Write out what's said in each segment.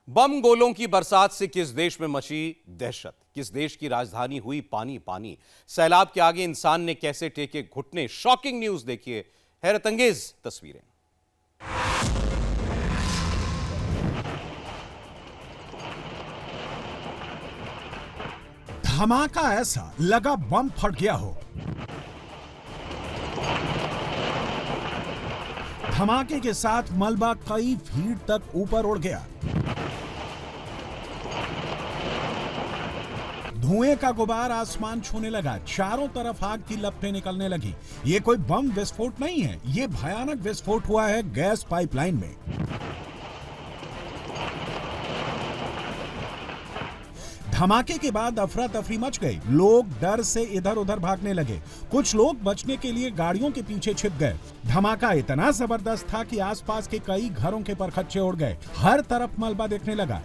बम गोलों की बरसात से किस देश में मची दहशत, किस देश की राजधानी हुई पानी पानी। सैलाब के आगे इंसान ने कैसे टेके घुटने। शॉकिंग न्यूज देखिए, हैरतअंगेज तस्वीरें। धमाका ऐसा लगा बम फट गया हो। धमाके के साथ मलबा कई फीट तक ऊपर उड़ गया। धुएं का गुबार आसमान छूने लगा। चारों तरफ आग की लपटें निकलने लगी। ये कोई बम विस्फोट नहीं है, ये भयानक विस्फोट हुआ है गैस पाइपलाइन में। धमाके के बाद अफरा तफरी मच गई। लोग डर से इधर उधर भागने लगे। कुछ लोग बचने के लिए गाड़ियों के पीछे छिप गए। धमाका इतना जबरदस्त था कि आसपास के कई घरों के परखच्चे उड़ गए। हर तरफ मलबा दिखने लगा।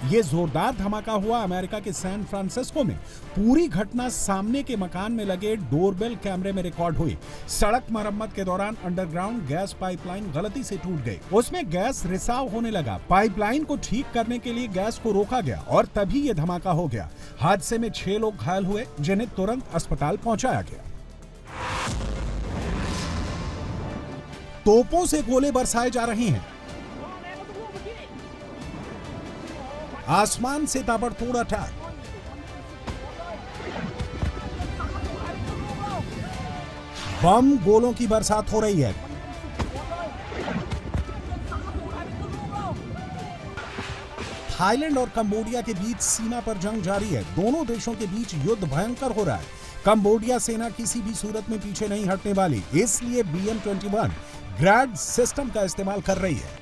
ये जोरदार धमाका हुआ अमेरिका के सैन फ्रांसिस्को में। पूरी घटना सामने के मकान में लगे डोरबेल कैमरे में रिकॉर्ड हुई। सड़क मरम्मत के दौरान अंडरग्राउंड गैस पाइपलाइन गलती से टूट गई। उसमें गैस रिसाव होने लगा। पाइपलाइन को ठीक करने के लिए गैस को रोका गया और तभी ये धमाका हो गया। हादसे में 6 लोग घायल हुए, जिन्हें तुरंत अस्पताल पहुंचाया गया। तोपों से गोले बरसाए जा रहे हैं। आसमान से ताबड़तोड़ अटैक। बम गोलों की बरसात हो रही है। थाईलैंड और कंबोडिया के बीच सीमा पर जंग जारी है। दोनों देशों के बीच युद्ध भयंकर हो रहा है। कंबोडिया सेना किसी भी सूरत में पीछे नहीं हटने वाली, इसलिए BM-21 ग्रैड सिस्टम का इस्तेमाल कर रही है।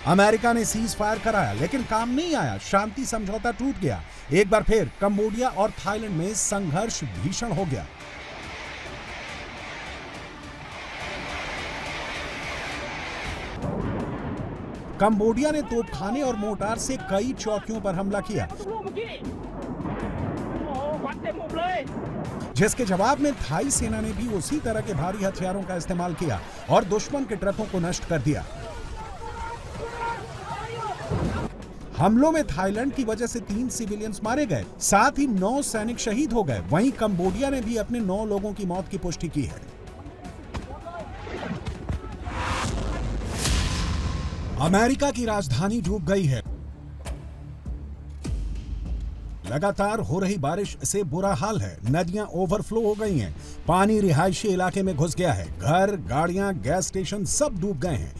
अमेरिका ने सीज फायर कराया, लेकिन काम नहीं आया। शांति समझौता टूट गया। एक बार फिर कंबोडिया और थाईलैंड में संघर्ष भीषण हो गया। कंबोडिया ने तोपखाने और मोर्टार से कई चौकियों पर हमला किया, जिसके जवाब में थाई सेना ने भी उसी तरह के भारी हथियारों का इस्तेमाल किया और दुश्मन के ट्रकों को नष्ट कर दिया। हमलों में थाईलैंड की वजह से 3 सिविलियंस मारे गए, साथ ही 9 सैनिक शहीद हो गए। वहीं कंबोडिया ने भी अपने 9 लोगों की मौत की पुष्टि की है। अमेरिका की राजधानी डूब गई है। लगातार हो रही बारिश से बुरा हाल है। नदियां ओवरफ्लो हो गई हैं। पानी रिहायशी इलाके में घुस गया है। घर, गाड़ियां, गैस स्टेशन सब डूब गए हैं।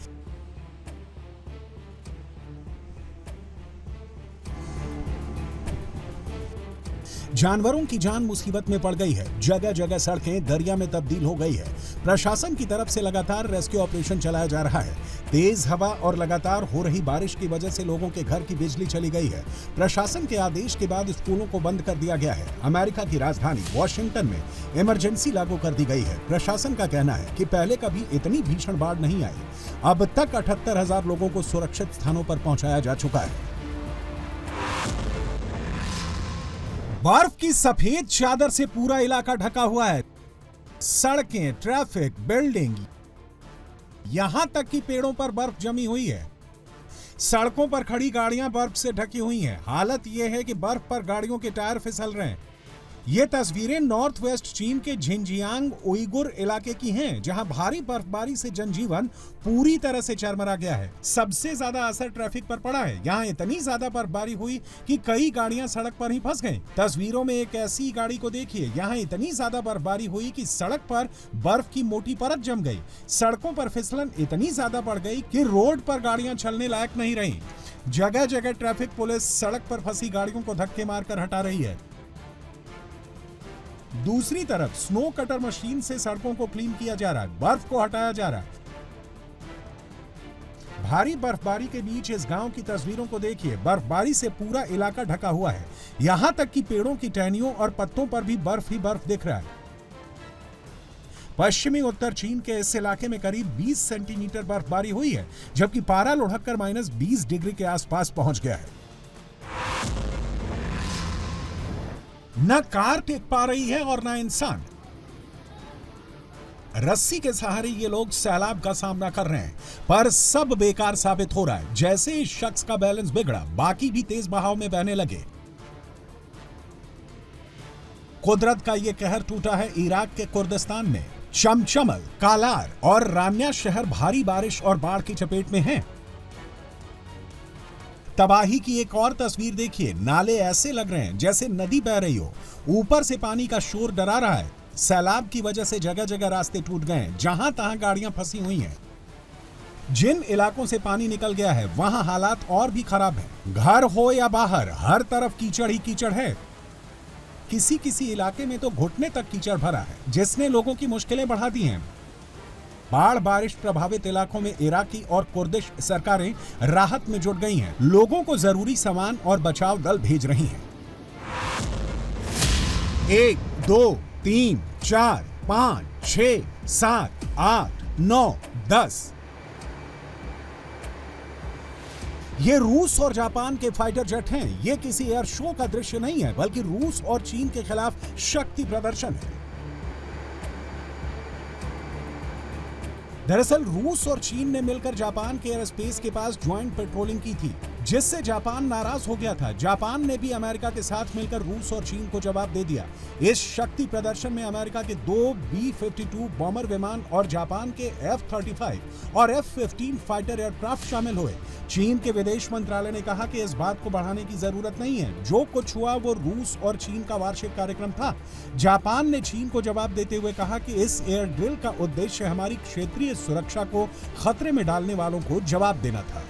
जानवरों की जान मुसीबत में पड़ गई है। जगह जगह सड़कें दरिया में तब्दील हो गई है। प्रशासन की तरफ से लगातार रेस्क्यू ऑपरेशन चलाया जा रहा है। तेज हवा और लगातार हो रही बारिश की वजह से लोगों के घर की बिजली चली गई है। प्रशासन के आदेश के बाद स्कूलों को बंद कर दिया गया है। अमेरिका की राजधानी वॉशिंगटन में इमरजेंसी लागू कर दी गई है। प्रशासन का कहना है कि पहले कभी इतनी भीषण बाढ़ नहीं आई। अब तक 78,000 लोगों को सुरक्षित स्थानों पर पहुंचाया जा चुका है। बर्फ की सफेद चादर से पूरा इलाका ढका हुआ है। सड़कें, ट्रैफिक, बिल्डिंग, यहां तक कि पेड़ों पर बर्फ जमी हुई है। सड़कों पर खड़ी गाड़ियां बर्फ से ढकी हुई हैं। हालत यह है कि बर्फ पर गाड़ियों के टायर फिसल रहे हैं। ये तस्वीरें नॉर्थ वेस्ट चीन के झिंजियांग उइगुर इलाके की हैं, जहां भारी बर्फबारी से जनजीवन पूरी तरह से चरमरा गया है। सबसे ज्यादा असर ट्रैफिक पर पड़ा है। यहां इतनी ज्यादा बर्फबारी हुई कि कई गाड़ियां सड़क पर ही फंस गईं। तस्वीरों में एक ऐसी गाड़ी को देखिए। यहां इतनी ज्यादा बर्फबारी हुई कि सड़क पर बर्फ की मोटी परत जम गई। सड़कों पर फिसलन इतनी ज्यादा बढ़ गई कि रोड पर गाड़ियां चलने लायक नहीं रही। जगह जगह ट्रैफिक पुलिस सड़क पर फंसी गाड़ियों को धक्के मारकर हटा रही है। दूसरी तरफ स्नो कटर मशीन से सड़कों को क्लीन किया जा रहा है। बर्फ को हटाया जा रहा है। भारी बर्फबारी के बीच इस गांव की तस्वीरों को देखिए। बर्फबारी से पूरा इलाका ढका हुआ है। यहां तक कि पेड़ों की टहनियों और पत्तों पर भी बर्फ ही बर्फ दिख रहा है। पश्चिमी उत्तर चीन के इस इलाके में करीब 20 सेंटीमीटर बर्फबारी हुई है, जबकि पारा लुढ़ककर -20 डिग्री के आसपास पहुंच गया है। न कार टिक पा रही है और न इंसान। रस्सी के सहारे ये लोग सैलाब का सामना कर रहे हैं, पर सब बेकार साबित हो रहा है। जैसे इस शख्स का बैलेंस बिगड़ा, बाकी भी तेज बहाव में बहने लगे। कुदरत का ये कहर टूटा है इराक के कुर्दिस्तान में। चमचमल, कालार और रान्या शहर भारी बारिश और बाढ़ की चपेट में हैं। तबाही की एक और तस्वीर देखिए। नाले ऐसे लग रहे हैं जैसे नदी बह रही हो। ऊपर से पानी का शोर डरा रहा है। सैलाब की वजह से जगह जगह रास्ते टूट गए हैं, जहां तहां गाड़ियां फंसी हुई हैं। जिन इलाकों से पानी निकल गया है वहां हालात और भी खराब हैं। घर हो या बाहर, हर तरफ कीचड़ ही कीचड़ है। किसी किसी इलाके में तो घुटने तक कीचड़ भरा है, जिसने लोगों की मुश्किलें बढ़ा दी हैं। बाढ़ बारिश प्रभावित इलाकों में इराकी और कुर्दिश सरकारें राहत में जुट गई हैं। लोगों को जरूरी सामान और बचाव दल भेज रही हैं। 1, 2, 3, 4, 5, 6, 7, 8, 9, 10। ये रूस और जापान के फाइटर जेट हैं। ये किसी एयर शो का दृश्य नहीं है, बल्कि रूस और चीन के खिलाफ शक्ति प्रदर्शन है। दरअसल रूस और चीन ने मिलकर जापान के एयर स्पेस के पास ज्वाइंट पेट्रोलिंग की थी, जिससे जापान नाराज हो गया था। जापान ने भी अमेरिका के साथ मिलकर रूस और चीन को जवाब दे दिया। इस शक्ति प्रदर्शन में अमेरिका के 2 B-52 बॉम्बर विमान और जापान के F-35 और F-15 फाइटर एयरक्राफ्ट शामिल हुए। चीन के विदेश मंत्रालय ने कहा कि इस बात को बढ़ाने की जरूरत नहीं है। जो कुछ हुआ वो रूस और चीन का वार्षिक कार्यक्रम था। जापान ने चीन को जवाब देते हुए कहा कि इस एयर ड्रिल का उद्देश्य हमारी क्षेत्रीय सुरक्षा को खतरे में डालने वालों को जवाब देना था।